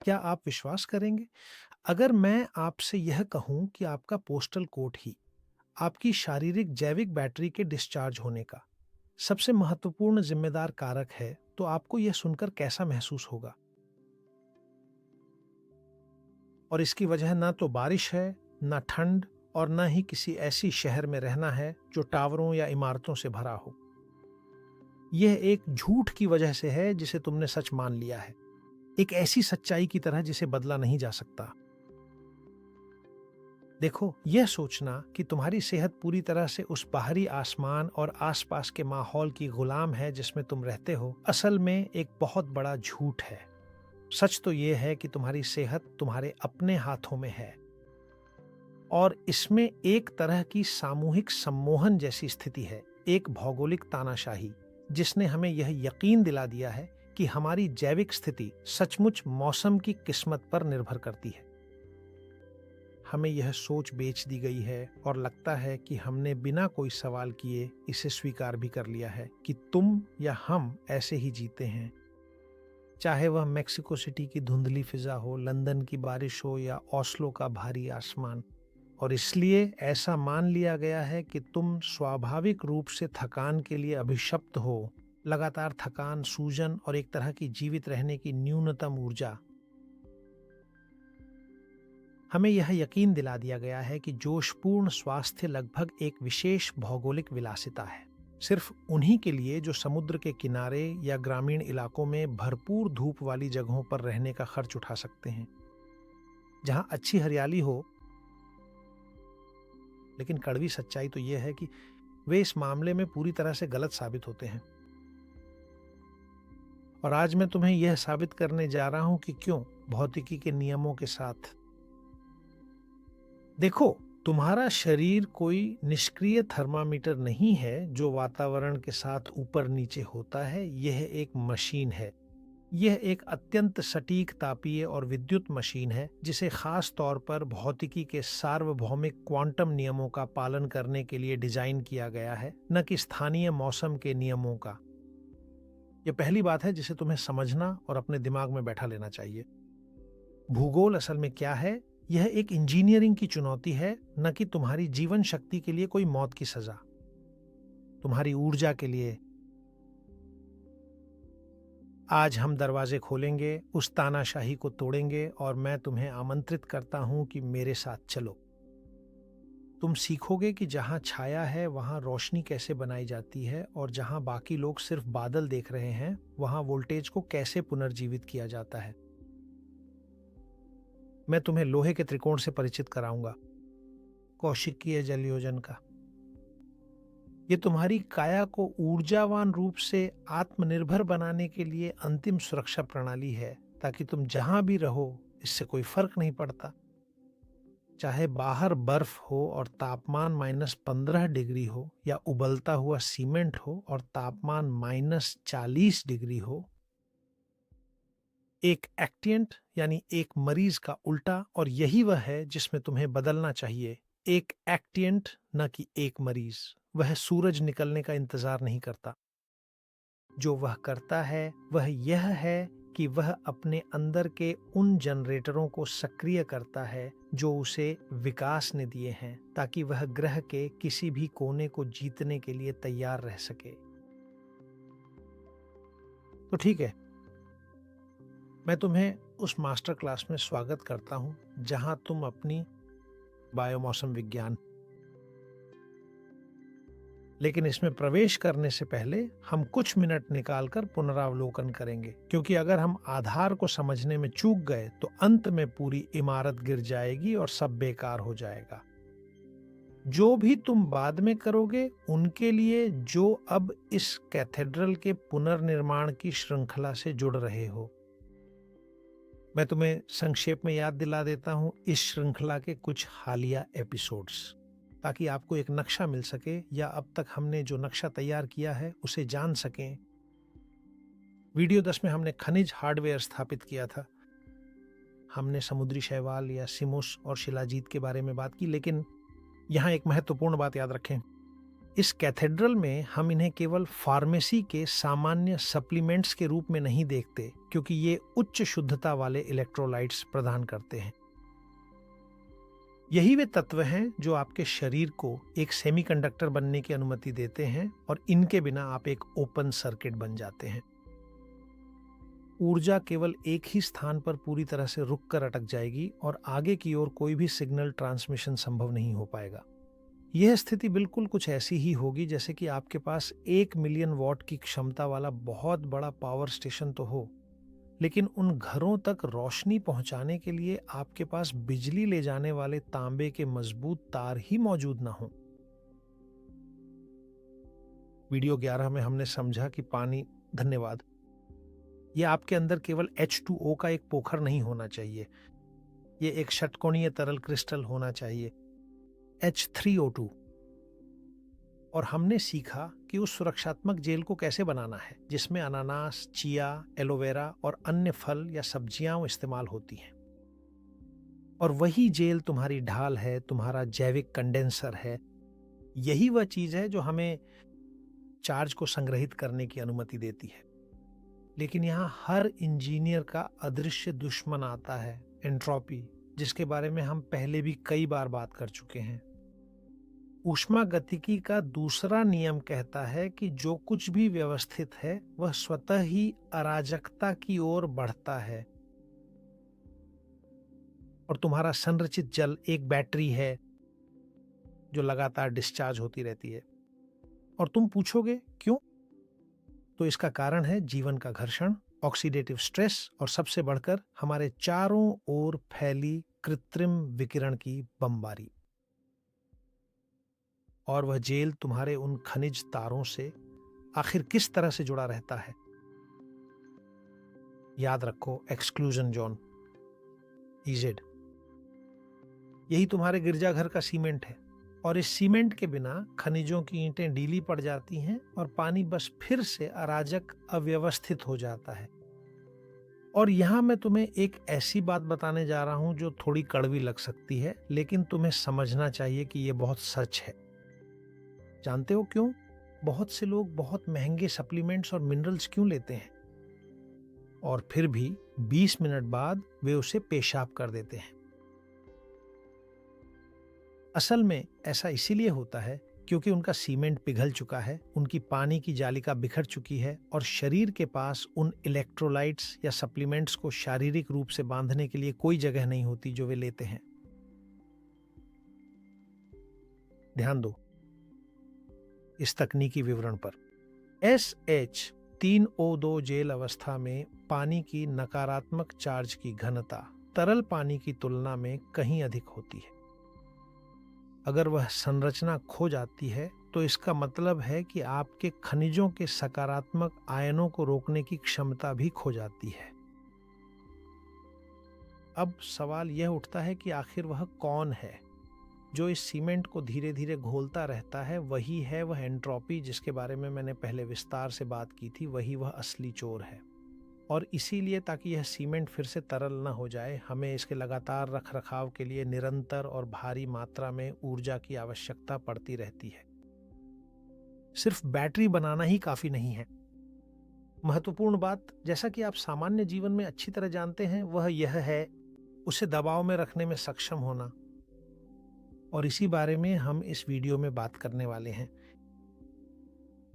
क्या आप विश्वास करेंगे? अगर मैं आपसे यह कहूँ कि आपका पोस्टल कोड ही आपकी शारीरिक जैविक बैटरी के डिस्चार्ज होने का सबसे महत्वपूर्ण जिम्मेदार कारक है, तो आपको यह सुनकर कैसा महसूस होगा? और इसकी वजह ना तो बारिश है, ना ठंड और ना ही किसी ऐसी शहर में रहना है जो टावरों या इमारतों से भरा हो। यह एक झूठ की वजह से है जिसे तुमने सच मान लिया है। एक ऐसी सच्चाई की तरह जिसे बदला नहीं जा सकता। देखो, यह सोचना कि तुम्हारी सेहत पूरी तरह से उस बाहरी आसमान और आसपास के माहौल की गुलाम है जिसमें तुम रहते हो, असल में एक बहुत बड़ा झूठ है। सच तो यह है कि तुम्हारी सेहत तुम्हारे अपने हाथों में है और इसमें एक तरह की सामूहिक सम्मोहन जैसी स्थिति है, एक भौगोलिक तानाशाही, जिसने हमें यह यकीन दिला दिया है कि हमारी जैविक स्थिति सचमुच मौसम की किस्मत पर निर्भर करती है। हमें यह सोच बेच दी गई है और लगता है कि हमने बिना कोई सवाल किए इसे स्वीकार भी कर लिया है कि तुम या हम ऐसे ही जीते हैं। चाहे वह मेक्सिको सिटी की धुंधली फिजा हो, लंदन की बारिश हो या ओस्लो का भारी आसमान। और इसलिए ऐसा मान लिया गया है कि तुम स्वाभाविक रूप से थकान के लिए अभिशप्त हो। लगातार थकान, सूजन और एक तरह की जीवित रहने की न्यूनतम ऊर्जा। हमें यह यकीन दिला दिया गया है कि जोशपूर्ण स्वास्थ्य लगभग एक विशेष भौगोलिक विलासिता है, सिर्फ उन्हीं के लिए जो समुद्र के किनारे या ग्रामीण इलाकों में भरपूर धूप वाली जगहों पर रहने का खर्च उठा सकते हैं, जहां अच्छी हरियाली हो। लेकिन कड़वी सच्चाई तो यह है कि वे इस मामले में पूरी तरह से गलत साबित होते हैं। और आज मैं तुम्हें यह साबित करने जा रहा हूं कि क्यों, भौतिकी के नियमों के साथ। देखो, तुम्हारा शरीर कोई निष्क्रिय थर्मामीटर नहीं है जो वातावरण के साथ ऊपर नीचे होता है। यह एक मशीन है। यह एक अत्यंत सटीक तापीय और विद्युत मशीन है जिसे खास तौर पर भौतिकी के सार्वभौमिक क्वांटम नियमों का पालन करने के लिए डिजाइन किया गया है, न कि स्थानीय मौसम के नियमों का। यह पहली बात है जिसे तुम्हें समझना और अपने दिमाग में बैठा लेना चाहिए। भूगोल असल में क्या है? यह एक इंजीनियरिंग की चुनौती है, न कि तुम्हारी जीवन शक्ति के लिए कोई मौत की सजा। तुम्हारी ऊर्जा के लिए आज हम दरवाजे खोलेंगे, उस तानाशाही को तोड़ेंगे और मैं तुम्हें आमंत्रित करता हूं कि मेरे साथ चलो। तुम सीखोगे कि जहां छाया है वहां रोशनी कैसे बनाई जाती है और जहां बाकी लोग सिर्फ बादल देख रहे हैं, वहां वोल्टेज को कैसे पुनर्जीवित किया जाता है। मैं तुम्हें लोहे के त्रिकोण से परिचित कराऊंगा, कौशिकीय जल योजन का। ये तुम्हारी काया को ऊर्जावान रूप से आत्मनिर्भर बनाने के लिए अंतिम सुरक्षा प्रणाली है, ताकि तुम जहां भी रहो इससे कोई फर्क नहीं पड़ता। चाहे बाहर बर्फ हो और तापमान -15 डिग्री हो, या उबलता हुआ सीमेंट हो और तापमान -40 डिग्री हो। एक एक्टिएंट यानी एक मरीज का उल्टा, और यही वह है जिसमें तुम्हें बदलना चाहिए। एक एक्टिएंट, न कि एक मरीज। वह सूरज निकलने का इंतजार नहीं करता। जो वह करता है वह यह है कि वह अपने अंदर के उन जनरेटरों को सक्रिय करता है जो उसे विकास ने दिए हैं, ताकि वह ग्रह के किसी भी कोने को जीतने के लिए तैयार रह सके। तो ठीक है, मैं तुम्हें उस मास्टर क्लास में स्वागत करता हूं जहां तुम अपनी बायोमौसम विज्ञान। लेकिन इसमें प्रवेश करने से पहले हम कुछ मिनट निकालकर पुनरावलोकन करेंगे, क्योंकि अगर हम आधार को समझने में चूक गए तो अंत में पूरी इमारत गिर जाएगी और सब बेकार हो जाएगा। जो भी तुम बाद में करोगे उनके लिए, जो अब इस कैथेड्रल के पुनर्निर्माण की श्रृंखला से जुड़ रहे हो। मैं तुम्हें संक्षेप में याद दिला देता हूं इस श्रृंखला के कुछ हालिया एपिसोड्स, ताकि आपको एक नक्शा मिल सके, या अब तक हमने जो नक्शा तैयार किया है उसे जान सकें। वीडियो 10 में हमने खनिज हार्डवेयर स्थापित किया था। हमने समुद्री शैवाल या सिमुस और शिलाजीत के बारे में बात की, लेकिन यहाँ एक महत्वपूर्ण बात याद रखें। इस कैथेड्रल में हम इन्हें केवल फार्मेसी के सामान्य सप्लीमेंट्स के रूप में नहीं देखते, क्योंकि ये उच्च शुद्धता वाले इलेक्ट्रोलाइट्स प्रदान करते हैं। यही वे तत्व हैं जो आपके शरीर को एक सेमीकंडक्टर बनने की अनुमति देते हैं, और इनके बिना आप एक ओपन सर्किट बन जाते हैं। ऊर्जा केवल एक ही स्थान पर पूरी तरह से रुक कर अटक जाएगी और आगे की ओर कोई भी सिग्नल ट्रांसमिशन संभव नहीं हो पाएगा। यह स्थिति बिल्कुल कुछ ऐसी ही होगी जैसे कि आपके पास 1 मिलियन वॉट की क्षमता वाला बहुत बड़ा पावर स्टेशन तो हो, लेकिन उन घरों तक रोशनी पहुंचाने के लिए आपके पास बिजली ले जाने वाले तांबे के मजबूत तार ही मौजूद ना हो। वीडियो 11 में हमने समझा कि पानी, धन्यवाद, यह आपके अंदर केवल H2O का एक पोखर नहीं होना चाहिए। यह एक षटकोणीय तरल क्रिस्टल होना चाहिए, H3O2। और हमने सीखा कि उस सुरक्षात्मक जेल को कैसे बनाना है जिसमें अनानास, चिया, एलोवेरा और अन्य फल या सब्जियां इस्तेमाल होती हैं। और वही जेल तुम्हारी ढाल है, तुम्हारा जैविक कंडेंसर है। यही वह चीज है जो हमें चार्ज को संग्रहित करने की अनुमति देती है। लेकिन यहाँ हर इंजीनियर का अदृश्य दुश्मन आता है, एंट्रोपी, जिसके बारे में हम पहले भी कई बार बात कर चुके हैं। ऊष्मागतिकी का दूसरा नियम कहता है कि जो कुछ भी व्यवस्थित है वह स्वतः ही अराजकता की ओर बढ़ता है। और तुम्हारा संरचित जल एक बैटरी है जो लगातार डिस्चार्ज होती रहती है। और तुम पूछोगे क्यों? तो इसका कारण है जीवन का घर्षण, ऑक्सीडेटिव स्ट्रेस और सबसे बढ़कर हमारे चारों ओर फैली कृत्रिम विकिरण की बमबारी। और वह जेल तुम्हारे उन खनिज तारों से आखिर किस तरह से जुड़ा रहता है? याद रखो, एक्सक्लूजन जोन, EZ। यही तुम्हारे गिरजाघर का सीमेंट है। और इस सीमेंट के बिना खनिजों की ईंटें ढीली पड़ जाती हैं और पानी बस फिर से अराजक, अव्यवस्थित हो जाता है। और यहां मैं तुम्हें एक ऐसी बात बताने जा रहा हूं जो थोड़ी कड़वी लग सकती है, लेकिन तुम्हें समझना चाहिए कि यह बहुत सच है। जानते हो क्यों? बहुत से लोग बहुत महंगे सप्लीमेंट्स और मिनरल्स क्यों लेते हैं और फिर भी 20 मिनट बाद वे उसे पेशाब कर देते हैं? असल में ऐसा इसीलिए होता है क्योंकि उनका सीमेंट पिघल चुका है, उनकी पानी की जालिका बिखर चुकी है और शरीर के पास उन इलेक्ट्रोलाइट्स या सप्लीमेंट्स को शारीरिक रूप से बांधने के लिए कोई जगह नहीं होती जो वे लेते हैं। ध्यान दो इस तकनीकी विवरण पर। SH3O2 जेल अवस्था में पानी की नकारात्मक चार्ज की घनता तरल पानी की तुलना में कहीं अधिक होती है। अगर वह संरचना खो जाती है तो इसका मतलब है कि आपके खनिजों के सकारात्मक आयनों को रोकने की क्षमता भी खो जाती है। अब सवाल यह उठता है कि आखिर वह कौन है जो इस सीमेंट को धीरे धीरे घोलता रहता है? वही है वह एंट्रोपी जिसके बारे में मैंने पहले विस्तार से बात की थी। वही वह असली चोर है। और इसीलिए ताकि यह सीमेंट फिर से तरल न हो जाए, हमें इसके लगातार रखरखाव के लिए निरंतर और भारी मात्रा में ऊर्जा की आवश्यकता पड़ती रहती है। सिर्फ बैटरी बनाना ही काफी नहीं है। महत्वपूर्ण बात, जैसा कि आप सामान्य जीवन में अच्छी तरह जानते हैं, वह यह है उसे दबाव में रखने में सक्षम होना। और इसी बारे में हम इस वीडियो में बात करने वाले हैं,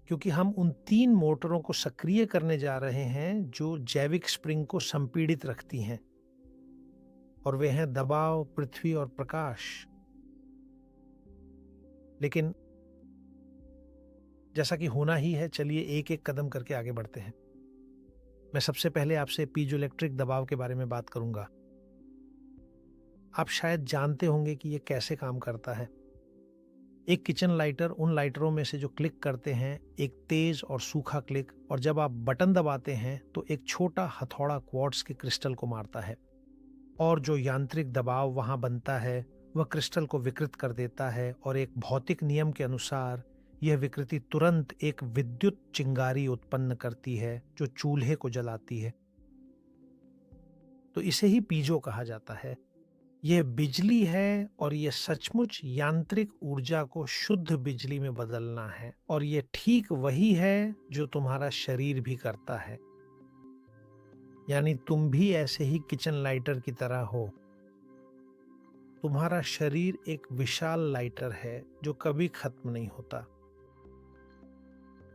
क्योंकि हम उन 3 मोटरों को सक्रिय करने जा रहे हैं जो जैविक स्प्रिंग को संपीड़ित रखती हैं। और वे हैं दबाव, पृथ्वी और प्रकाश। लेकिन जैसा कि होना ही है, चलिए एक एक कदम करके आगे बढ़ते हैं। मैं सबसे पहले आपसे पीजोइलेक्ट्रिक दबाव के बारे में बात करूंगा। आप शायद जानते होंगे कि यह कैसे काम करता है। एक किचन लाइटर उन लाइटरों में से जो क्लिक करते हैं, एक तेज और सूखा क्लिक, और जब आप बटन दबाते हैं तो एक छोटा हथौड़ा क्वार्ट्ज के क्रिस्टल को मारता है। और जो यांत्रिक दबाव वहां बनता है वह क्रिस्टल को विकृत कर देता है। और एक भौतिक नियम के अनुसार यह विकृति तुरंत एक विद्युत चिंगारी उत्पन्न करती है जो चूल्हे को जलाती है। तो इसे ही पीजो कहा जाता है। यह बिजली है और यह सचमुच यांत्रिक ऊर्जा को शुद्ध बिजली में बदलना है, और यह ठीक वही है जो तुम्हारा शरीर भी करता है। यानी तुम भी ऐसे ही किचन लाइटर की तरह हो। तुम्हारा शरीर एक विशाल लाइटर है जो कभी खत्म नहीं होता।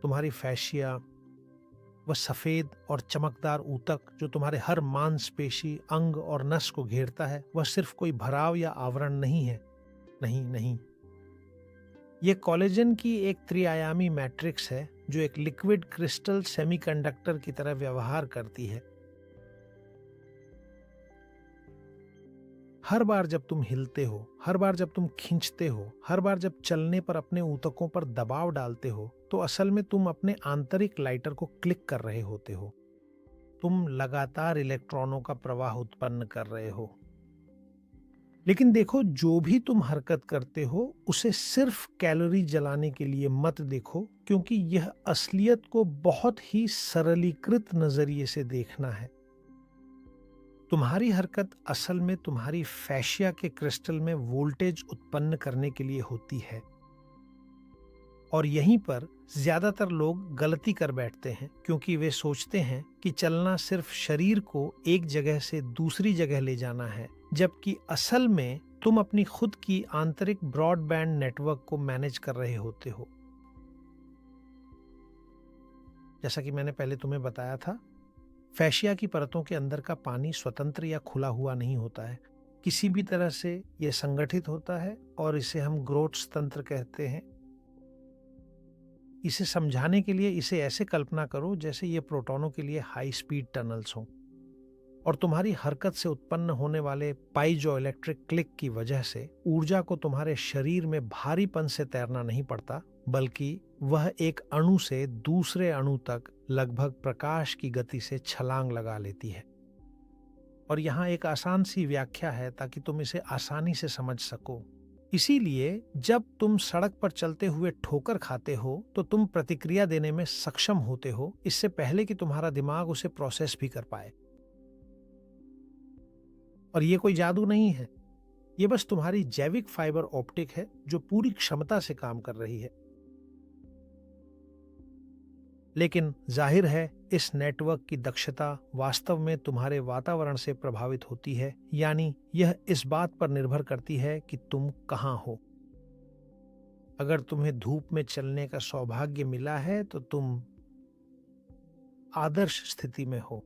तुम्हारी फैशिया, वह सफेद और चमकदार ऊतक जो तुम्हारे हर मांसपेशी, अंग और नस को घेरता है, वह सिर्फ कोई भराव या आवरण नहीं है। नहीं नहीं, ये कोलेजन की एक त्रिआयामी मैट्रिक्स है जो एक लिक्विड क्रिस्टल सेमीकंडक्टर की तरह व्यवहार करती है। हर बार जब तुम हिलते हो, हर बार जब तुम खींचते हो, हर बार जब चलने पर अपने ऊतकों पर दबाव डालते हो, तो असल में तुम अपने आंतरिक लाइटर को क्लिक कर रहे होते हो। तुम लगातार इलेक्ट्रॉनों का प्रवाह उत्पन्न कर रहे हो। लेकिन देखो, जो भी तुम हरकत करते हो उसे सिर्फ कैलोरी जलाने के लिए मत देखो, क्योंकि यह असलियत को बहुत ही सरलीकृत नजरिए से देखना है। तुम्हारी हरकत असल में तुम्हारी फैशिया के क्रिस्टल में वोल्टेज उत्पन्न करने के लिए होती है। और यहीं पर ज्यादातर लोग गलती कर बैठते हैं, क्योंकि वे सोचते हैं कि चलना सिर्फ शरीर को एक जगह से दूसरी जगह ले जाना है, जबकि असल में तुम अपनी खुद की आंतरिक ब्रॉडबैंड नेटवर्क को मैनेज कर रहे होते हो। जैसा कि मैंने पहले तुम्हें बताया था, फैशिया की परतों के अंदर का पानी स्वतंत्र या खुला हुआ नहीं होता है। किसी भी तरह से यह संगठित होता है, और इसे हम ग्रोथ्स तंत्र कहते हैं। इसे समझाने के लिए इसे ऐसे कल्पना करो जैसे ये प्रोटॉनों के लिए हाई स्पीड टनल्स हों, और तुम्हारी हरकत से उत्पन्न होने वाले पाइजो इलेक्ट्रिक क्लिक की वजह से ऊर्जा को तुम्हारे शरीर में भारीपन से तैरना नहीं पड़ता, बल्कि वह एक अणु से दूसरे अणु तक लगभग प्रकाश की गति से छलांग लगा लेती है। और यहाँ एक आसान सी व्याख्या है ताकि तुम इसे आसानी से समझ सको। इसीलिए जब तुम सड़क पर चलते हुए ठोकर खाते हो तो तुम प्रतिक्रिया देने में सक्षम होते हो, इससे पहले कि तुम्हारा दिमाग उसे प्रोसेस भी कर पाए। और ये कोई जादू नहीं है, ये बस तुम्हारी जैविक फाइबर ऑप्टिक है जो पूरी क्षमता से काम कर रही है। लेकिन जाहिर है इस नेटवर्क की दक्षता वास्तव में तुम्हारे वातावरण से प्रभावित होती है, यानी यह इस बात पर निर्भर करती है कि तुम कहाँ हो। अगर तुम्हें धूप में चलने का सौभाग्य मिला है तो तुम आदर्श स्थिति में हो।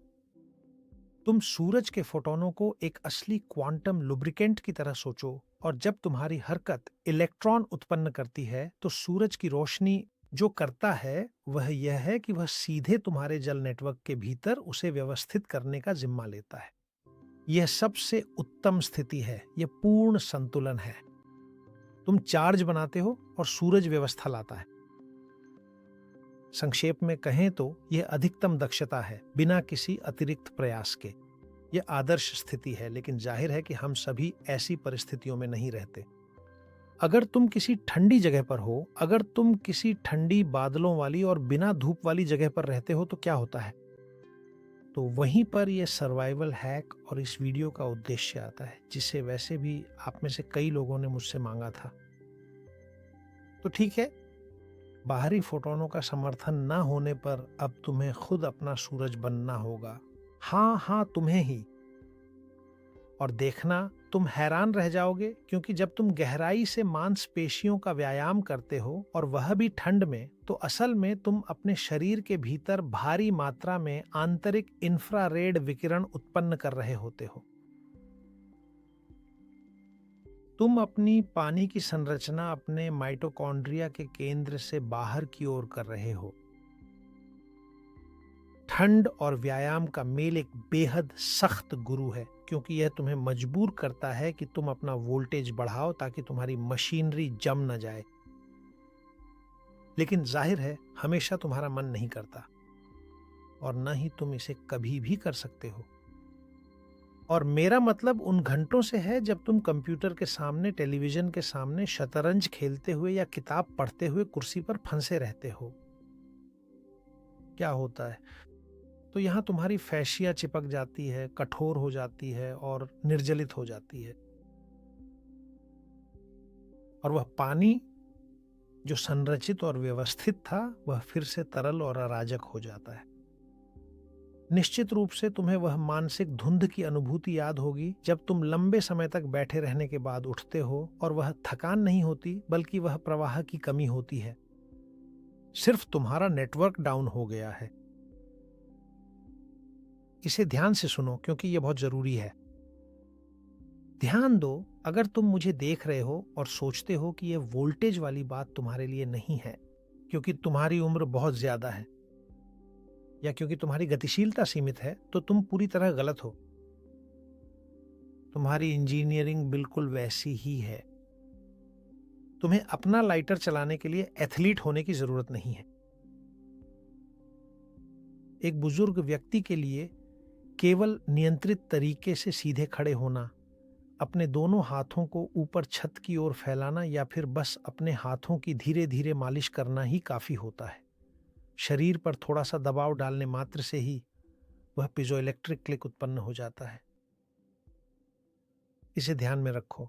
तुम सूरज के फोटोनों को एक असली क्वांटम लुब्रिकेंट की तरह सोचो, और जब तुम्हारी हरकत इलेक्ट्रॉन उत्पन्न करती है तो सूरज की रोशनी जो करता है वह यह है कि वह सीधे तुम्हारे जल नेटवर्क के भीतर उसे व्यवस्थित करने का जिम्मा लेता है। यह सबसे उत्तम स्थिति है, यह पूर्ण संतुलन है। तुम चार्ज बनाते हो और सूरज व्यवस्था लाता है। संक्षेप में कहें तो यह अधिकतम दक्षता है, बिना किसी अतिरिक्त प्रयास के। यह आदर्श स्थिति है, लेकिन जाहिर है कि हम सभी ऐसी परिस्थितियों में नहीं रहते। अगर तुम किसी ठंडी जगह पर हो, अगर तुम किसी ठंडी बादलों वाली और बिना धूप वाली जगह पर रहते हो तो क्या होता है? तो वहीं पर यह सर्वाइवल हैक और इस वीडियो का उद्देश्य आता है, जिसे वैसे भी आप में से कई लोगों ने मुझसे मांगा था। तो ठीक है, बाहरी फोटोनों का समर्थन न होने पर अब तुम्हें खुद अपना सूरज बनना होगा। हाँ, तुम्हें ही। और देखना, तुम हैरान रह जाओगे, क्योंकि जब तुम गहराई से मांसपेशियों का व्यायाम करते हो और वह भी ठंड में, तो असल में तुम अपने शरीर के भीतर भारी मात्रा में आंतरिक इंफ्रारेड विकिरण उत्पन्न कर रहे होते हो। तुम अपनी पानी की संरचना अपने माइटोकॉन्ड्रिया के केंद्र से बाहर की ओर कर रहे हो। ठंड और व्यायाम का मेल एक बेहद सख्त गुरु है, क्योंकि यह तुम्हें मजबूर करता है कि तुम अपना वोल्टेज बढ़ाओ ताकि तुम्हारी मशीनरी जम न जाए। लेकिन जाहिर है हमेशा तुम्हारा मन नहीं करता, और न ही तुम इसे कभी भी कर सकते हो। और मेरा मतलब उन घंटों से है जब तुम कंप्यूटर के सामने, टेलीविजन के सामने शतरंज खेलते हुए या किताब पढ़ते हुए कुर्सी पर फंसे रहते हो। क्या होता है? तो यहाँ तुम्हारी फैशिया चिपक जाती है, कठोर हो जाती है और निर्जलित हो जाती है। और वह पानी जो संरचित और व्यवस्थित था वह फिर से तरल और अराजक हो जाता है। निश्चित रूप से तुम्हें वह मानसिक धुंध की अनुभूति याद होगी जब तुम लंबे समय तक बैठे रहने के बाद उठते हो और वह थकान नहीं होती बल्कि वह प्रवाह की कमी होती है। सिर्फ तुम्हारा नेटवर्क डाउन हो गया है। इसे ध्यान से सुनो क्योंकि यह बहुत जरूरी है। ध्यान दो, अगर तुम मुझे देख रहे हो और सोचते हो कि यह वोल्टेज वाली बात तुम्हारे लिए नहीं है क्योंकि तुम्हारी उम्र बहुत ज्यादा है या क्योंकि तुम्हारी गतिशीलता सीमित है, तो तुम पूरी तरह गलत हो। तुम्हारी इंजीनियरिंग बिल्कुल वैसी ही है। तुम्हें अपना लाइटर चलाने के लिए एथलीट होने की जरूरत नहीं है। एक बुजुर्ग व्यक्ति के लिए केवल नियंत्रित तरीके से सीधे खड़े होना, अपने दोनों हाथों को ऊपर छत की ओर फैलाना या फिर बस अपने हाथों की धीरे धीरे मालिश करना ही काफी होता है। शरीर पर थोड़ा सा दबाव डालने मात्र से ही वह पीजोइलेक्ट्रिक क्लिक उत्पन्न हो जाता है। इसे ध्यान में रखो।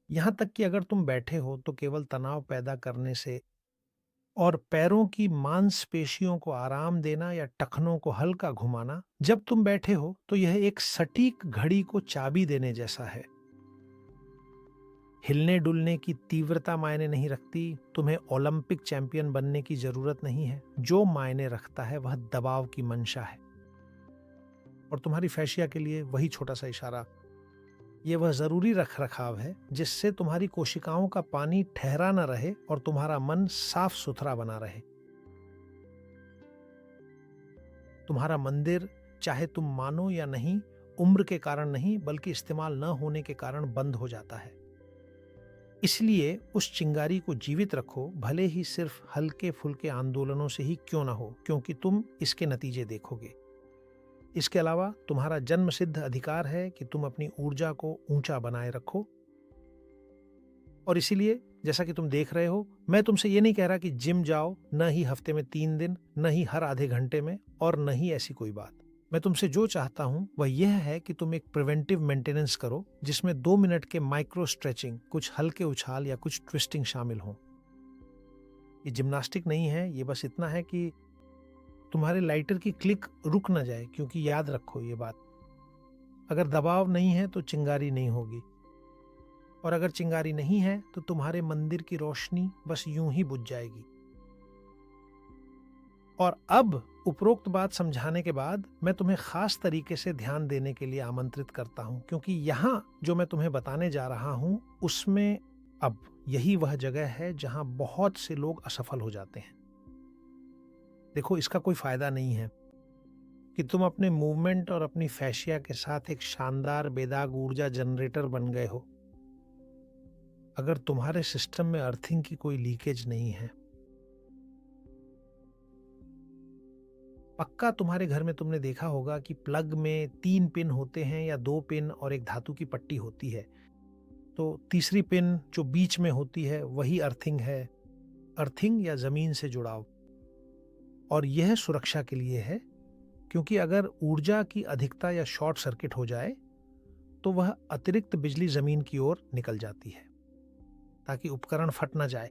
यहां तक कि अगर तुम बैठे हो तो केवल तनाव पैदा करने से और पैरों की मांसपेशियों को आराम देना या टखनों को हल्का घुमाना जब तुम बैठे हो, तो यह एक सटीक घड़ी को चाबी देने जैसा है। हिलने डुलने की तीव्रता मायने नहीं रखती। तुम्हें ओलंपिक चैंपियन बनने की जरूरत नहीं है। जो मायने रखता है वह दबाव की मंशा है। और तुम्हारी फैशिया के लिए वही छोटा सा इशारा, यह वह जरूरी रख रखाव है जिससे तुम्हारी कोशिकाओं का पानी ठहरा न रहे और तुम्हारा मन साफ सुथरा बना रहे। तुम्हारा मंदिर, चाहे तुम मानो या नहीं, उम्र के कारण नहीं बल्कि इस्तेमाल न होने के कारण बंद हो जाता है। इसलिए उस चिंगारी को जीवित रखो, भले ही सिर्फ हल्के फुल्के आंदोलनों से ही क्यों ना हो, क्योंकि तुम इसके नतीजे देखोगे। इसके अलावा तुम्हारा जन्म सिद्ध अधिकार है कि तुम अपनी ऊर्जा को ऊंचा बनाए रखो। और इसीलिए जैसा कि तुम देख रहे हो, मैं तुमसे ये नहीं कह रहा कि जिम जाओ, न ही हफ्ते में 3 दिन, न ही हर आधे घंटे में, और न ही ऐसी कोई बात। मैं तुमसे जो चाहता हूं वह यह है कि तुम एक प्रिवेंटिव मेंटेनेंस करो जिसमें 2 मिनट के माइक्रो स्ट्रेचिंग, कुछ हल्के उछाल या कुछ ट्विस्टिंग शामिल हो। ये जिम्नास्टिक नहीं है, ये बस इतना है कि तुम्हारे लाइटर की क्लिक रुक न जाए, क्योंकि याद रखो ये बात, अगर दबाव नहीं है तो चिंगारी नहीं होगी, और अगर चिंगारी नहीं है तो तुम्हारे मंदिर की रोशनी बस यूं ही बुझ जाएगी। और अब उपरोक्त बात समझाने के बाद मैं तुम्हें खास तरीके से ध्यान देने के लिए आमंत्रित करता हूं, क्योंकि यहां जो मैं तुम्हें बताने जा रहा हूं उसमें अब यही वह जगह है जहां बहुत से लोग असफल हो जाते हैं। देखो, इसका कोई फायदा नहीं है कि तुम अपने मूवमेंट और अपनी फैशिया के साथ एक शानदार बेदाग ऊर्जा जनरेटर बन गए हो, अगर तुम्हारे सिस्टम में अर्थिंग की कोई लीकेज नहीं है। पक्का तुम्हारे घर में तुमने देखा होगा कि प्लग में 3 पिन होते हैं या 2 पिन और एक धातु की पट्टी होती है। तो तीसरी पिन जो बीच में होती है वही अर्थिंग है। अर्थिंग या जमीन से जुड़ाव। और यह सुरक्षा के लिए है, क्योंकि अगर ऊर्जा की अधिकता या शॉर्ट सर्किट हो जाए तो वह अतिरिक्त बिजली जमीन की ओर निकल जाती है, ताकि उपकरण फट ना जाए,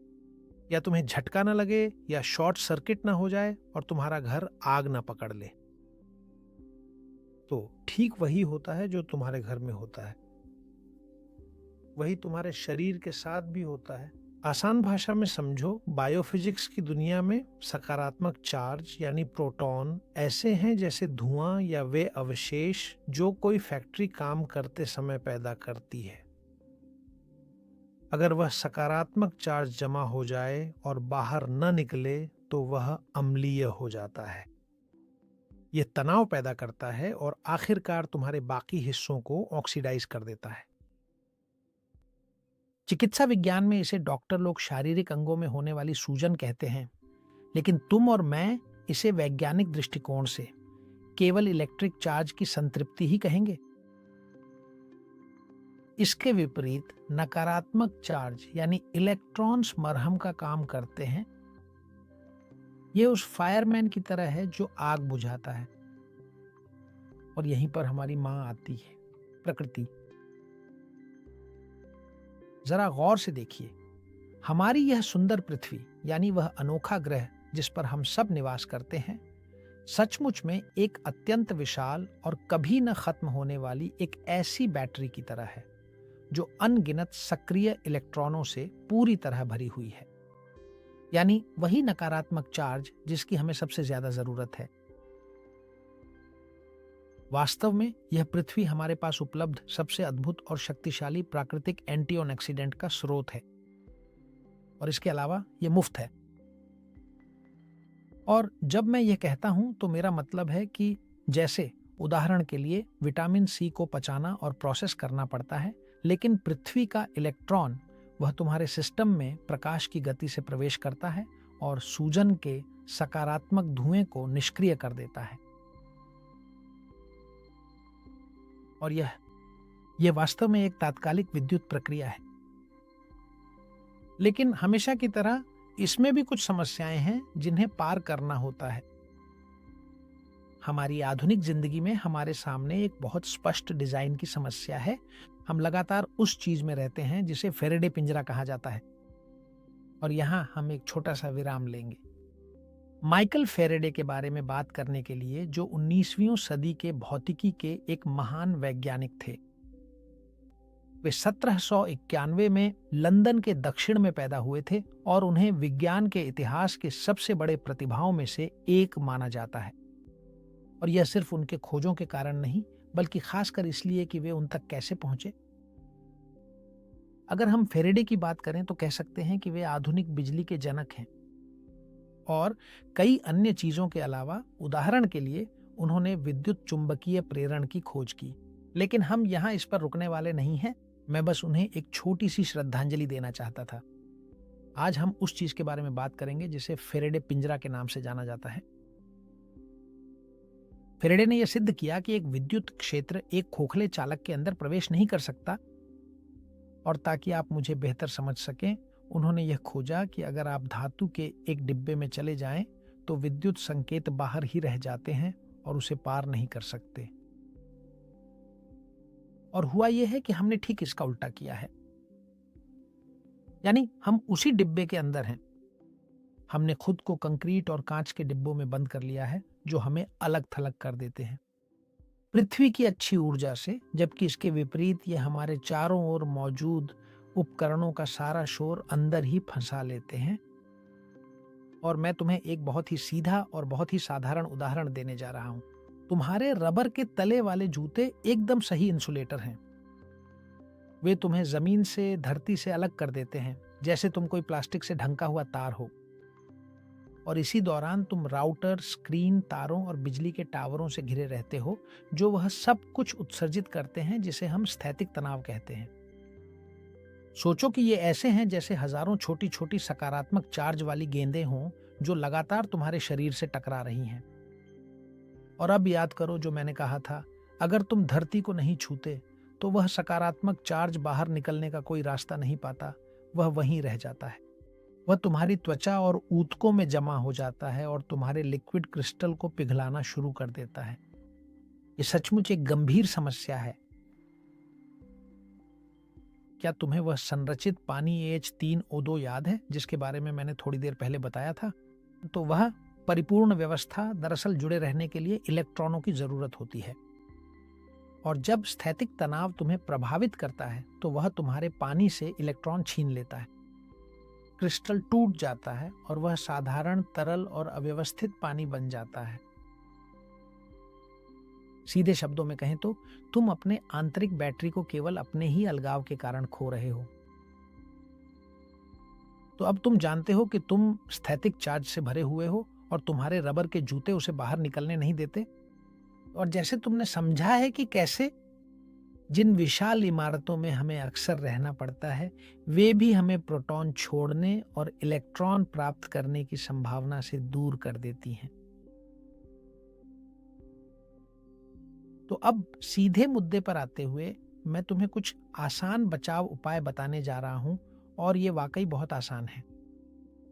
या तुम्हें झटका ना लगे, या शॉर्ट सर्किट ना हो जाए और तुम्हारा घर आग ना पकड़ ले। तो ठीक वही होता है जो तुम्हारे घर में होता है, वही तुम्हारे शरीर के साथ भी होता है। आसान भाषा में समझो, बायोफिजिक्स की दुनिया में सकारात्मक चार्ज यानी प्रोटॉन ऐसे हैं जैसे धुआं या वे अवशेष जो कोई फैक्ट्री काम करते समय पैदा करती है। अगर वह सकारात्मक चार्ज जमा हो जाए और बाहर न निकले तो वह अम्लीय हो जाता है। यह तनाव पैदा करता है और आखिरकार तुम्हारे बाकी हिस्सों को ऑक्सीडाइज कर देता है। चिकित्सा विज्ञान में इसे डॉक्टर लोग शारीरिक अंगों में होने वाली सूजन कहते हैं, लेकिन तुम और मैं इसे वैज्ञानिक दृष्टिकोण से केवल इलेक्ट्रिक चार्ज की संतृप्ति ही कहेंगे। इसके विपरीत नकारात्मक चार्ज यानी इलेक्ट्रॉन्स मरहम का काम करते हैं। यह उस फायरमैन की तरह है जो आग बुझाता है। और यहीं पर हमारी मां आती है, प्रकृति। जरा गौर से देखिए, हमारी यह सुंदर पृथ्वी यानी वह अनोखा ग्रह जिस पर हम सब निवास करते हैं, सचमुच में एक अत्यंत विशाल और कभी न खत्म होने वाली एक ऐसी बैटरी की तरह है जो अनगिनत सक्रिय इलेक्ट्रॉनों से पूरी तरह भरी हुई है। यानी वही नकारात्मक चार्ज जिसकी हमें सबसे ज्यादा जरूरत है। वास्तव में यह पृथ्वी हमारे पास उपलब्ध सबसे अद्भुत और शक्तिशाली प्राकृतिक एंटी ऑक्सीडेंट का स्रोत है, और इसके अलावा यह मुफ्त है। और जब मैं यह कहता हूं तो मेरा मतलब है कि जैसे उदाहरण के लिए विटामिन सी को पचाना और प्रोसेस करना पड़ता है, लेकिन पृथ्वी का इलेक्ट्रॉन वह तुम्हारे सिस्टम में प्रकाश की गति से प्रवेश करता है और सूजन के सकारात्मक धुएं को निष्क्रिय कर देता है। और यह वास्तव में एक तात्कालिक विद्युत प्रक्रिया है। लेकिन हमेशा की तरह इसमें भी कुछ समस्याएं हैं जिन्हें पार करना होता है। हमारी आधुनिक जिंदगी में हमारे सामने एक बहुत स्पष्ट डिजाइन की समस्या है। हम लगातार उस चीज में रहते हैं जिसे फेरेडे पिंजरा कहा जाता है। और यहां हम एक छोटा सा विराम लेंगे। माइकल फेरेडे के बारे में बात करने के लिए, जो 19वीं सदी के भौतिकी के एक महान वैज्ञानिक थे। वे 1791 में लंदन के दक्षिण में पैदा हुए थे और उन्हें विज्ञान के इतिहास के सबसे बड़े प्रतिभाओं में से एक माना जाता है। और यह सिर्फ उनके खोजों के कारण नहीं, बल्कि खासकर इसलिए कि वे उन तक कैसे पहुंचे। अगर हम फेरेडे की बात करें तो कह सकते हैं कि वे आधुनिक बिजली के जनक हैं। और कई अन्य चीजों के अलावा, उदाहरण के लिए, उन्होंने विद्युत चुंबकीय प्रेरण की खोज की। लेकिन हम यहां इस पर रुकने वाले नहीं हैं। मैं बस उन्हें एक छोटी सी श्रद्धांजलि देना चाहता था। आज हम उस चीज के बारे में बात करेंगे जिसे फेरेडे पिंजरा के नाम से जाना जाता है। फेरेडे ने यह सिद्ध किया कि एक विद्युत क्षेत्र एक खोखले चालक के अंदर प्रवेश नहीं कर सकता। और ताकि आप मुझे बेहतर समझ सकें, उन्होंने यह खोजा कि अगर आप धातु के एक डिब्बे में चले जाएं तो विद्युत संकेत बाहर ही रह जाते हैं और उसे पार नहीं कर सकते। और हुआ यह है कि हमने ठीक इसका उल्टा किया है। यानी हम उसी डिब्बे के अंदर हैं। हमने खुद को कंक्रीट और कांच के डिब्बों में बंद कर लिया है जो हमें अलग थलग कर देते हैं पृथ्वी की अच्छी ऊर्जा से, जबकि इसके विपरीत ये हमारे चारों ओर मौजूद उपकरणों का सारा शोर अंदर ही फंसा लेते हैं। और मैं तुम्हें एक बहुत ही सीधा और बहुत ही साधारण उदाहरण देने जा रहा हूं। तुम्हारे रबर के तले वाले जूते एकदम सही इंसुलेटर हैं। वे तुम्हें जमीन से, धरती से अलग कर देते हैं, जैसे तुम कोई प्लास्टिक से ढंका हुआ तार हो। और इसी दौरान तुम राउटर, स्क्रीन, तारों और बिजली के टावरों से घिरे रहते हो, जो वह सब कुछ उत्सर्जित करते हैं जिसे हम स्थैतिक तनाव कहते हैं। सोचो कि ये ऐसे हैं जैसे हजारों छोटी छोटी सकारात्मक चार्ज वाली गेंदें हों जो लगातार तुम्हारे शरीर से टकरा रही हैं। और अब याद करो जो मैंने कहा था, अगर तुम धरती को नहीं छूते तो वह सकारात्मक चार्ज बाहर निकलने का कोई रास्ता नहीं पाता, वह वहीं रह जाता है। वह तुम्हारी त्वचा और ऊतकों में जमा हो जाता है और तुम्हारे लिक्विड क्रिस्टल को पिघलाना शुरू कर देता है। ये सचमुच एक गंभीर समस्या है। क्या तुम्हें वह संरचित पानी H3O2 याद है जिसके बारे में मैंने थोड़ी देर पहले बताया था? तो वह परिपूर्ण व्यवस्था दरअसल जुड़े रहने के लिए इलेक्ट्रॉनों की जरूरत होती है। और जब स्थैतिक तनाव तुम्हें प्रभावित करता है तो वह तुम्हारे पानी से इलेक्ट्रॉन छीन लेता है। क्रिस्टल टूट जाता है और वह साधारण, तरल और अव्यवस्थित पानी बन जाता है। सीधे शब्दों में कहें तो तुम अपने आंतरिक बैटरी को केवल अपने ही अलगाव के कारण खो रहे हो। तो अब तुम जानते हो कि तुम स्थैतिक चार्ज से भरे हुए हो और तुम्हारे रबर के जूते उसे बाहर निकलने नहीं देते। और जैसे तुमने समझा है कि कैसे जिन विशाल इमारतों में हमें अक्सर रहना पड़ता है, वे भी हमें प्रोटॉन छोड़ने और इलेक्ट्रॉन प्राप्त करने की संभावना से दूर कर देती हैं। तो अब सीधे मुद्दे पर आते हुए मैं तुम्हें कुछ आसान बचाव उपाय बताने जा रहा हूं, और ये वाकई बहुत आसान है।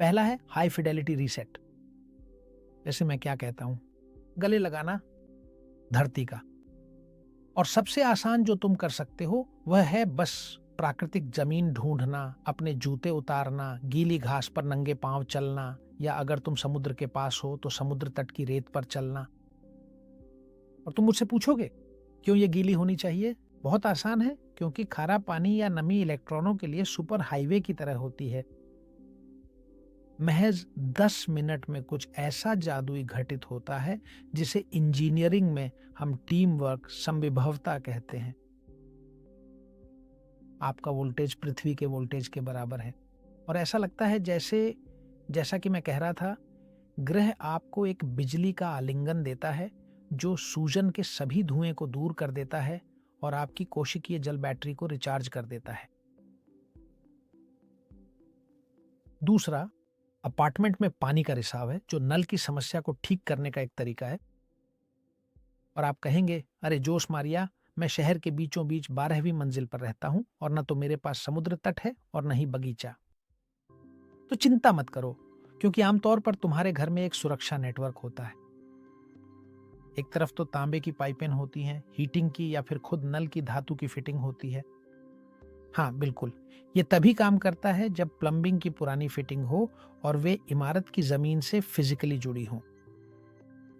पहला है हाई फिडेलिटी रीसेट। जैसे मैं क्या कहता हूं, गले लगाना धरती का। और सबसे आसान जो तुम कर सकते हो वह है बस प्राकृतिक जमीन ढूंढना, अपने जूते उतारना, गीली घास पर नंगे पांव चलना, या अगर तुम समुद्र के पास हो तो समुद्र तट की रेत पर चलना। और तुम मुझसे पूछोगे क्यों ये गीली होनी चाहिए? बहुत आसान है, क्योंकि खारा पानी या नमी इलेक्ट्रॉनों के लिए सुपर हाईवे की तरह होती है। महज 10 मिनट में कुछ ऐसा जादुई घटित होता है जिसे इंजीनियरिंग में हम टीम वर्क, समविभवता कहते हैं। आपका वोल्टेज पृथ्वी के वोल्टेज के बराबर है, और ऐसा लगता है जैसा कि मैं कह रहा था, ग्रह आपको एक बिजली का आलिंगन देता है जो सूजन के सभी धुएं को दूर कर देता है और आपकी कोशिकीय जल बैटरी को रिचार्ज कर देता है। दूसरा, अपार्टमेंट में पानी का रिसाव है, जो नल की समस्या को ठीक करने का एक तरीका है। और आप कहेंगे, अरे जोश मारिया, मैं शहर के बीचों बीच 12वीं मंजिल पर रहता हूं और न तो मेरे पास समुद्र तट है और न ही बगीचा। तो चिंता मत करो, क्योंकि आमतौर पर तुम्हारे घर में एक सुरक्षा नेटवर्क होता है। एक तरफ तो तांबे की पाइपें होती हैं, हीटिंग की या फिर खुद नल की धातु की फिटिंग होती है। हाँ बिल्कुल, ये तभी काम करता है जब प्लम्बिंग की पुरानी फिटिंग हो और वे इमारत की जमीन से फिजिकली जुड़ी हों।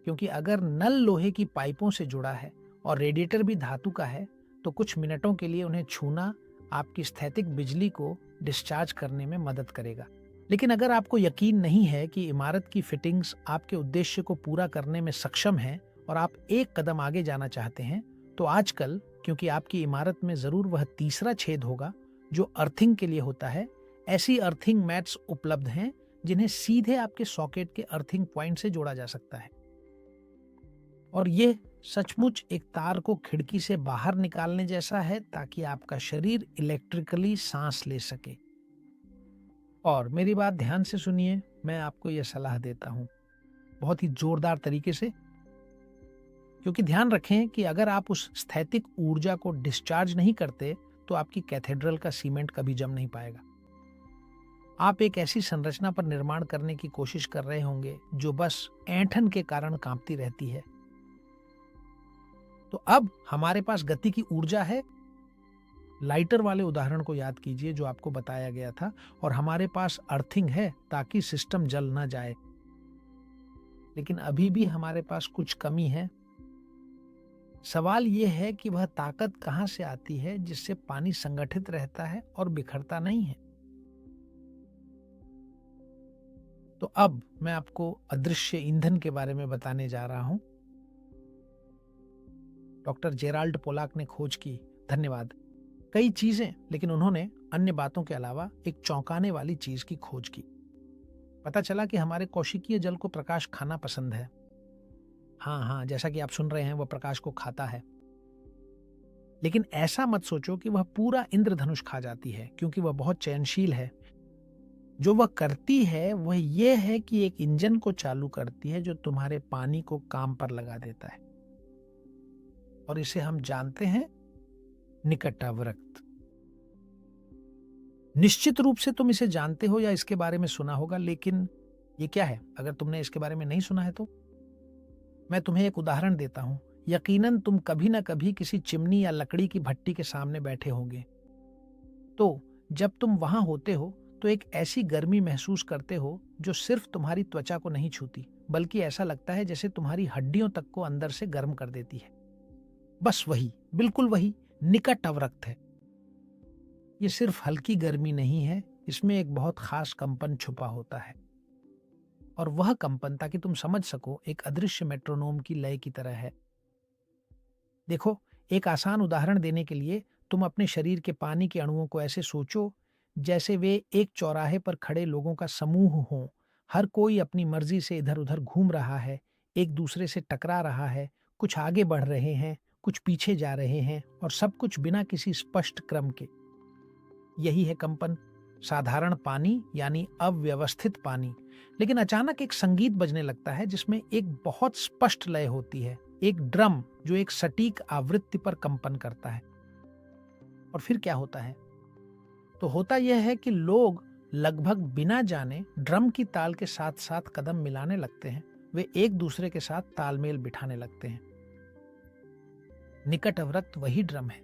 क्योंकि अगर नल लोहे की पाइपों से जुड़ा है और रेडिएटर भी धातु का है, तो कुछ मिनटों के लिए उन्हें छूना आपकी स्थैतिक बिजली को डिस्चार्ज करने में मदद करेगा। लेकिन अगर आपको यकीन नहीं है कि इमारत की फिटिंग्स आपके उद्देश्य को पूरा करने में सक्षम हैं और आप एक कदम आगे जाना चाहते हैं, तो आजकल, क्योंकि आपकी इमारत में जरूर वह तीसरा छेद होगा जो अर्थिंग के लिए होता है, ऐसी अर्थिंग मैट्स उपलब्ध हैं जिन्हें सीधे आपके सॉकेट के अर्थिंग पॉइंट से जोड़ा जा सकता है। और ये सचमुच एक तार को खिड़की से बाहर निकालने जैसा है, ताकि आपका शरीर इलेक्ट्रिकली सांस ले सके। और मेरी बात ध्यान से सुनिए, मैं आपको यह सलाह देता हूं बहुत ही जोरदार तरीके से, क्योंकि ध्यान रखें कि अगर आप उस स्थैतिक ऊर्जा को डिस्चार्ज नहीं करते तो आपकी कैथेड्रल का सीमेंट कभी जम नहीं पाएगा। आप एक ऐसी संरचना पर निर्माण करने की कोशिश कर रहे होंगे जो बस ऐंठन के कारण कांपती रहती है। तो अब हमारे पास गति की ऊर्जा है। लाइटर वाले उदाहरण को याद कीजिए जो आपको बताया गया था, और हमारे पास अर्थिंग है ताकि सिस्टम जल ना जाए। लेकिन अभी भी हमारे पास कुछ कमी है। सवाल यह है कि वह ताकत कहां से आती है जिससे पानी संगठित रहता है और बिखरता नहीं है। तो अब मैं आपको अदृश्य ईंधन के बारे में बताने जा रहा हूं। डॉक्टर जेराल्ड पोलाक ने खोज की, धन्यवाद, कई चीजें, लेकिन उन्होंने अन्य बातों के अलावा एक चौंकाने वाली चीज की खोज की। पता चला कि हमारे कोशिकीय जल को प्रकाश खाना पसंद है। हाँ, जैसा कि आप सुन रहे हैं, वह प्रकाश को खाता है। लेकिन ऐसा मत सोचो कि वह पूरा इंद्रधनुष खा जाती है, क्योंकि वह बहुत चयनशील है। जो वह करती है वह यह है कि एक इंजन को चालू करती है जो तुम्हारे पानी को काम पर लगा देता है, और इसे हम जानते हैं निकटावर्त। निश्चित रूप से तुम इसे जानते हो या इसके बारे में सुना होगा, लेकिन ये क्या है? अगर तुमने इसके बारे में नहीं सुना है तो मैं तुम्हें एक उदाहरण देता हूं। यकीनन तुम कभी ना कभी किसी चिमनी या लकड़ी की भट्टी के सामने बैठे होंगे। तो जब तुम वहां होते हो तो एक ऐसी गर्मी महसूस करते हो जो सिर्फ तुम्हारी त्वचा को नहीं छूती, बल्कि ऐसा लगता है जैसे तुम्हारी हड्डियों तक को अंदर से गर्म कर देती है। बस वही, बिल्कुल वही निकट अवरक्त है। ये सिर्फ हल्की गर्मी नहीं है, इसमें एक बहुत खास कंपन छुपा होता है। और वह कंपन, ताकि तुम समझ सको, एक अदृश्य मेट्रोनोम की लय की तरह है। देखो, एक आसान उदाहरण देने के लिए तुम अपने शरीर के पानी के अणुओं को ऐसे सोचो जैसे वे एक चौराहे पर खड़े लोगों का समूह हों। हर कोई अपनी मर्जी से इधर उधर घूम रहा है, एक दूसरे से टकरा रहा है, कुछ आगे बढ़ रहे हैं, कुछ पीछे जा रहे हैं, और सब कुछ बिना किसी स्पष्ट क्रम के। यही है कंपन। साधारण पानी यानी अव्यवस्थित पानी। लेकिन अचानक एक संगीत बजने लगता है जिसमें एक बहुत स्पष्ट लय होती है, एक ड्रम जो एक सटीक आवृत्ति पर कंपन करता है। और फिर क्या होता है? तो होता यह है कि लोग लगभग बिना जाने ड्रम की ताल के साथ साथ कदम मिलाने लगते हैं। वे एक दूसरे के साथ तालमेल बिठाने लगते हैं। निकट अवरक्त वही ड्रम है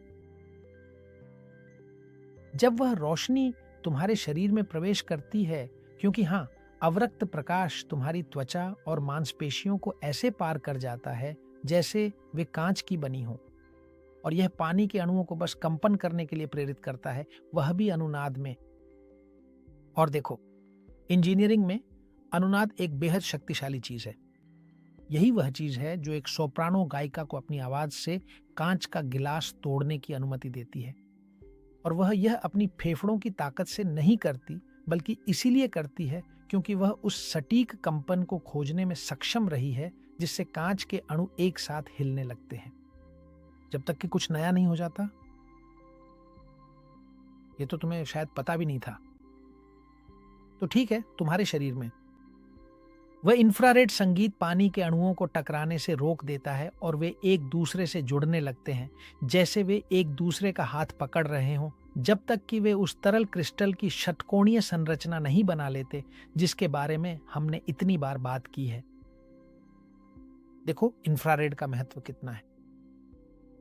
जब वह रोशनी तुम्हारे शरीर में प्रवेश करती है, क्योंकि हाँ, अवरक्त प्रकाश तुम्हारी त्वचा और मांसपेशियों को ऐसे पार कर जाता है जैसे वे कांच की बनी हो, और यह पानी के अणुओं को बस कंपन करने के लिए प्रेरित करता है, वह भी अनुनाद में। और देखो, इंजीनियरिंग में अनुनाद एक बेहद शक्तिशाली चीज है। यही वह चीज है जो एक सोप्रानो गायिका को अपनी आवाज से कांच का गिलास तोड़ने की अनुमति देती है। और वह यह अपनी फेफड़ों की ताकत से नहीं करती, बल्कि इसीलिए करती है क्योंकि वह उस सटीक कंपन को खोजने में सक्षम रही है जिससे कांच के अणु एक साथ हिलने लगते हैं, जब तक कि कुछ नया नहीं हो जाता। ये तो तुम्हें शायद पता भी नहीं था। तो ठीक है, तुम्हारे शरीर में वह इंफ्रारेड संगीत पानी के अणुओं को टकराने से रोक देता है और वे एक दूसरे से जुड़ने लगते हैं, जैसे वे एक दूसरे का हाथ पकड़ रहे हों, जब तक कि वे उस तरल क्रिस्टल की षटकोणीय संरचना नहीं बना लेते जिसके बारे में हमने इतनी बार बात की है। देखो इंफ्रारेड का महत्व कितना है।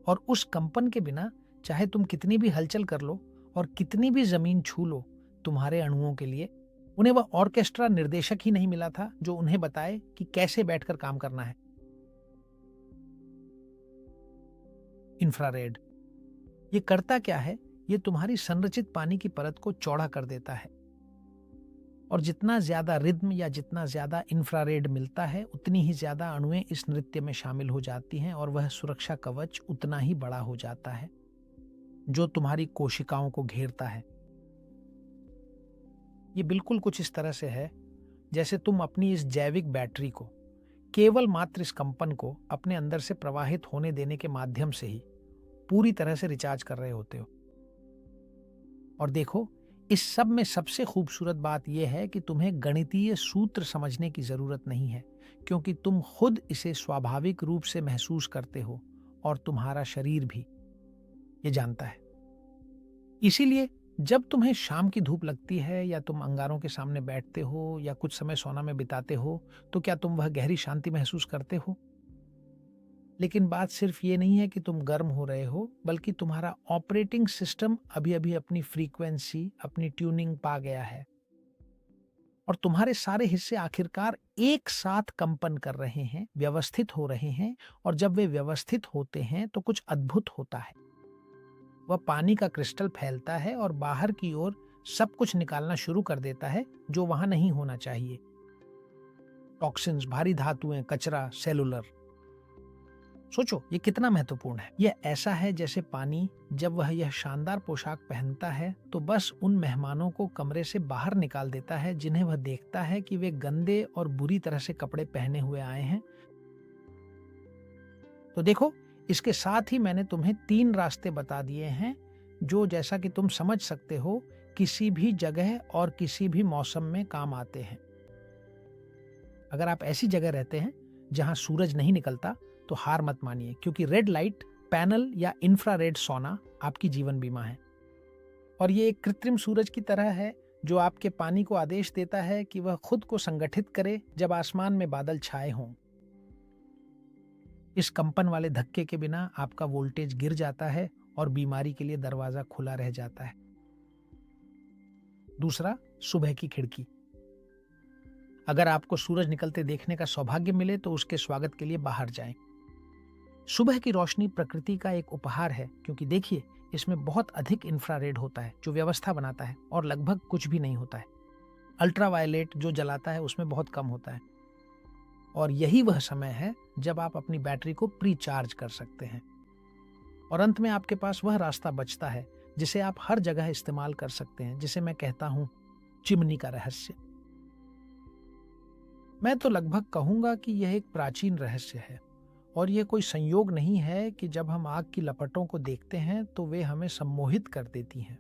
और उस कंपन के बिना चाहे तुम कितनी भी हलचल कर लो और कितनी भी जमीन छू लो, तुम्हारे अणुओं के लिए उन्हें वह ऑर्केस्ट्रा निर्देशक ही नहीं मिला था जो उन्हें बताए कि कैसे बैठकर काम करना है। इंफ्रारेड ये करता क्या है? ये तुम्हारी संरचित पानी की परत को चौड़ा कर देता है, और जितना ज्यादा रिद्म या जितना ज्यादा इंफ्रारेड मिलता है, उतनी ही ज्यादा अणुएं इस नृत्य में शामिल हो जाती हैं और वह सुरक्षा कवच उतना ही बड़ा हो जाता है जो तुम्हारी कोशिकाओं को घेरता है। ये बिल्कुल कुछ इस तरह से है जैसे तुम अपनी इस जैविक बैटरी को केवल मात्र इस कंपन को अपने अंदर से प्रवाहित होने देने के माध्यम से ही पूरी तरह से रिचार्ज कर रहे होते हो। और देखो, इस सब में सबसे खूबसूरत बात यह है कि तुम्हें गणितीय सूत्र समझने की जरूरत नहीं है, क्योंकि तुम खुद इसे स्वाभाविक रूप से महसूस करते हो और तुम्हारा शरीर भी ये जानता है। इसीलिए जब तुम्हें शाम की धूप लगती है या तुम अंगारों के सामने बैठते हो या कुछ समय सोना में बिताते हो, तो क्या तुम वह गहरी शांति महसूस करते हो? लेकिन बात सिर्फ ये नहीं है कि तुम गर्म हो रहे हो, बल्कि तुम्हारा ऑपरेटिंग सिस्टम अभी अभी अपनी फ्रीक्वेंसी, अपनी ट्यूनिंग पा गया है और तुम्हारे सारे हिस्से आखिरकार एक साथ कंपन कर रहे हैं, व्यवस्थित हो रहे हैं। और जब वे व्यवस्थित होते हैं तो कुछ अद्भुत होता है। वह पानी का क्रिस्टल फैलता है और बाहर की ओर सब कुछ निकालना शुरू कर देता है जो वहां नहीं होना चाहिए। टॉक्सिन्स, भारी धातुएं, कचरा, सेलुलर। सोचो ये कितना महत्वपूर्ण है। यह ऐसा है जैसे पानी जब वह यह शानदार पोशाक पहनता है तो बस उन मेहमानों को कमरे से बाहर निकाल देता है जिन्हें वह देखता है कि वे गंदे और बुरी तरह से कपड़े पहने हुए आए हैं। तो देखो, इसके साथ ही मैंने तुम्हें 3 रास्ते बता दिए हैं जो, जैसा कि तुम समझ सकते हो, किसी भी जगह और किसी भी मौसम में काम आते हैं। अगर आप ऐसी जगह रहते हैं जहां सूरज नहीं निकलता तो हार मत मानिए, क्योंकि रेड लाइट पैनल या इंफ्रारेड सोना आपकी जीवन बीमा है। और ये एक कृत्रिम सूरज की तरह है जो आपके पानी को आदेश देता है कि वह खुद को संगठित करे जब आसमान में बादल छाए हों। इस कंपन वाले धक्के के बिना आपका वोल्टेज गिर जाता है और बीमारी के लिए दरवाजा खुला रह जाता है। दूसरा, सुबह की खिड़की। अगर आपको सूरज निकलते देखने का सौभाग्य मिले तो उसके स्वागत के लिए बाहर जाएं। सुबह की रोशनी प्रकृति का एक उपहार है, क्योंकि देखिए इसमें बहुत अधिक इंफ्रारेड होता है जो व्यवस्था बनाता है और लगभग कुछ भी नहीं होता है। अल्ट्रावायलेट जो जलाता है उसमें बहुत कम होता है। और यही वह समय है जब आप अपनी बैटरी को प्रीचार्ज कर सकते हैं। और अंत में आपके पास वह रास्ता बचता है जिसे आप हर जगह इस्तेमाल कर सकते हैं, जिसे मैं कहता हूं चिमनी का रहस्य। मैं तो लगभग कहूंगा कि यह एक प्राचीन रहस्य है, और यह कोई संयोग नहीं है कि जब हम आग की लपटों को देखते हैं तो वे हमें सम्मोहित कर देती हैं,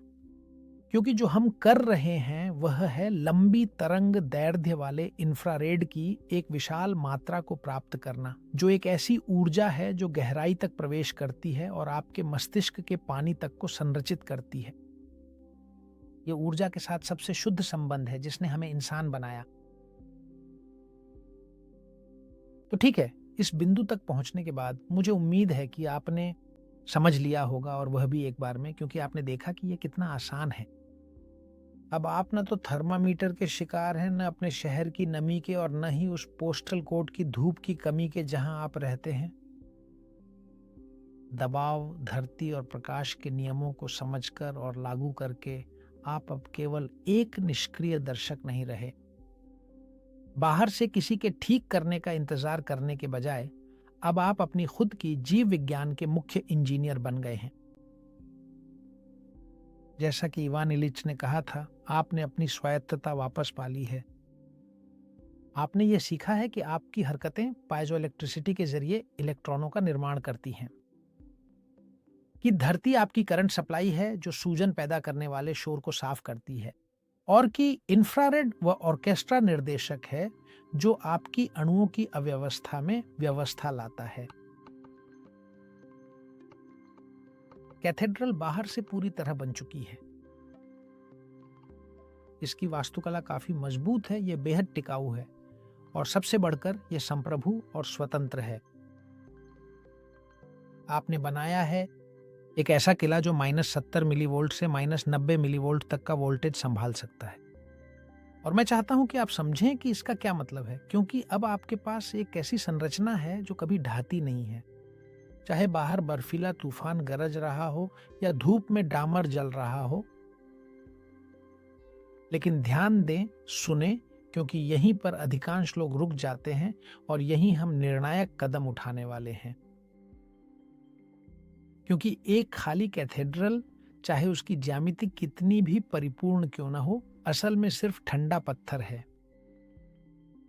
क्योंकि जो हम कर रहे हैं वह है लंबी तरंग दैर्ध्य वाले इंफ्रारेड की एक विशाल मात्रा को प्राप्त करना, जो एक ऐसी ऊर्जा है जो गहराई तक प्रवेश करती है और आपके मस्तिष्क के पानी तक को संरचित करती है। यह ऊर्जा के साथ सबसे शुद्ध संबंध है जिसने हमें इंसान बनाया। तो ठीक है, इस बिंदु तक पहुंचने के बाद मुझे उम्मीद है कि आपने समझ लिया होगा, और वह भी एक बार में, क्योंकि आपने देखा कि ये कितना आसान है। अब आप न तो थर्मामीटर के शिकार हैं, न अपने शहर की नमी के, और न ही उस पोस्टल कोड की धूप की कमी के जहां आप रहते हैं। दबाव, धरती और प्रकाश के नियमों को समझकर और लागू करके आप अब केवल एक निष्क्रिय दर्शक नहीं रहे। बाहर से किसी के ठीक करने का इंतजार करने के बजाय अब आप अपनी खुद की जीव विज्ञान के मुख्य इंजीनियर बन गए हैं। जैसा कि इवान इलिच ने कहा था, आपने अपनी स्वायत्तता वापस पा ली है। आपने ये सीखा है कि आपकी हरकतें पाइजो इलेक्ट्रिसिटी के जरिए इलेक्ट्रॉनों का निर्माण करती हैं, कि धरती आपकी करंट सप्लाई है जो सूजन पैदा करने वाले शोर को साफ करती है, और कि इंफ्रारेड व ऑर्केस्ट्रा निर्देशक है जो आपकी अणुओं की अव्यवस्था में व्यवस्था लाता है। कैथेड्रल बाहर से पूरी तरह बन चुकी है। इसकी वास्तुकला काफी मजबूत है, यह बेहद टिकाऊ है, और सबसे बढ़कर यह संप्रभु और स्वतंत्र है। आपने बनाया है एक ऐसा किला जो -70 मिलीवोल्ट से -90 मिलीवोल्ट तक का वोल्टेज संभाल सकता है। और मैं चाहता हूं कि आप समझें कि इसका क्या मतलब है, क्योंकि अब आपके पास एक ऐसी संरचना है जो कभी ढहती नहीं है। चाहे बाहर बर्फीला तूफान गरज रहा हो या धूप में डामर जल रहा हो। लेकिन ध्यान दें, सुने, क्योंकि यहीं पर अधिकांश लोग रुक जाते हैं और यहीं हम निर्णायक कदम उठाने वाले हैं। क्योंकि एक खाली कैथेड्रल, चाहे उसकी ज्यामिति कितनी भी परिपूर्ण क्यों ना हो, असल में सिर्फ ठंडा पत्थर है।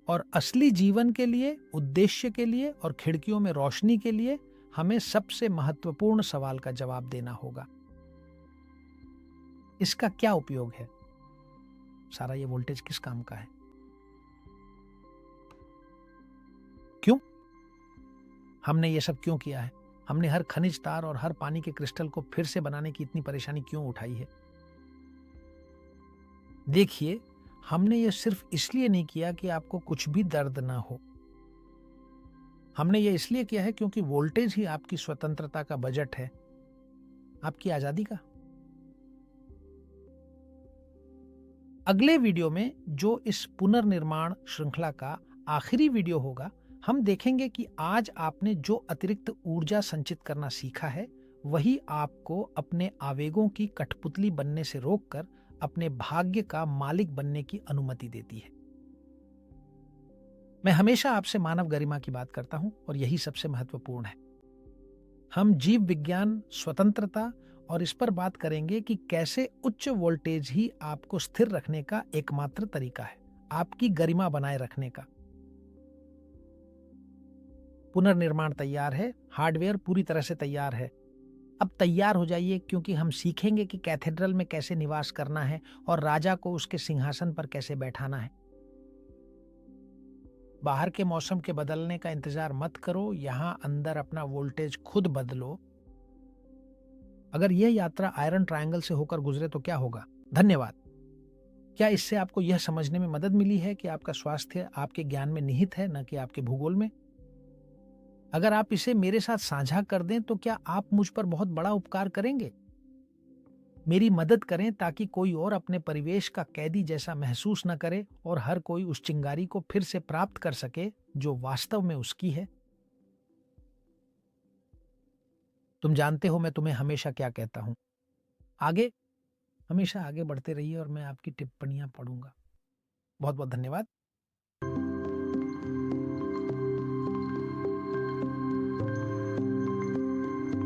और असली जीवन के लिए, उद्देश्य के लिए और खिड़कियों में रोशनी के लिए हमें सबसे महत्वपूर्ण सवाल का जवाब देना होगा। इसका क्या उपयोग है? सारा ये वोल्टेज किस काम का है? क्यों? हमने ये सब क्यों किया है? हमने हर खनिज तार और हर पानी के क्रिस्टल को फिर से बनाने की इतनी परेशानी क्यों उठाई है? देखिए, हमने ये सिर्फ इसलिए नहीं किया कि आपको कुछ भी दर्द ना हो। हमने ये इसलिए किया है क्योंकि वोल्टेज ही आपकी स्वतंत्रता का बजट है, आपकी आजादी का। अगले वीडियो में, जो इस पुनर्निर्माण श्रृंखला का आखिरी वीडियो होगा, हम देखेंगे कि आज आपने जो अतिरिक्त ऊर्जा संचित करना सीखा है, वही आपको अपने आवेगों की कठपुतली बनने से रोककर अपने भाग्य का मालिक बनने की अनुमति देती है। मैं हमेशा आपसे मानव गरिमा की बात करता हूं, और यही सबसे महत्वपूर्ण है। हम जीव विज्ञान, स्वतंत्रता और इस पर बात करेंगे कि कैसे उच्च वोल्टेज ही आपको स्थिर रखने का एकमात्र तरीका है, आपकी गरिमा बनाए रखने का। पुनर्निर्माण तैयार है, हार्डवेयर पूरी तरह से तैयार है। अब तैयार हो जाइए, क्योंकि हम सीखेंगे कि कैथेड्रल में कैसे निवास करना है और राजा को उसके सिंहासन पर कैसे बैठाना है। बाहर के मौसम के बदलने का इंतजार मत करो, यहां अंदर अपना वोल्टेज खुद बदलो। अगर यह यात्रा आयरन ट्रायंगल से होकर गुजरे तो क्या होगा? धन्यवाद। क्या इससे आपको यह समझने में मदद मिली है कि आपका स्वास्थ्य आपके ज्ञान में निहित है, न कि आपके भूगोल में? अगर आप इसे मेरे साथ साझा कर दें तो क्या आप मुझ पर बहुत बड़ा उपकार करेंगे? मेरी मदद करें ताकि कोई और अपने परिवेश का कैदी जैसा महसूस न करे, और हर कोई उस चिंगारी को फिर से प्राप्त कर सके जो वास्तव में उसकी है। तुम जानते हो मैं तुम्हें हमेशा क्या कहता हूं। आगे, हमेशा आगे बढ़ते रहिए, और मैं आपकी टिप्पणियां पढ़ूंगा। बहुत बहुत धन्यवाद।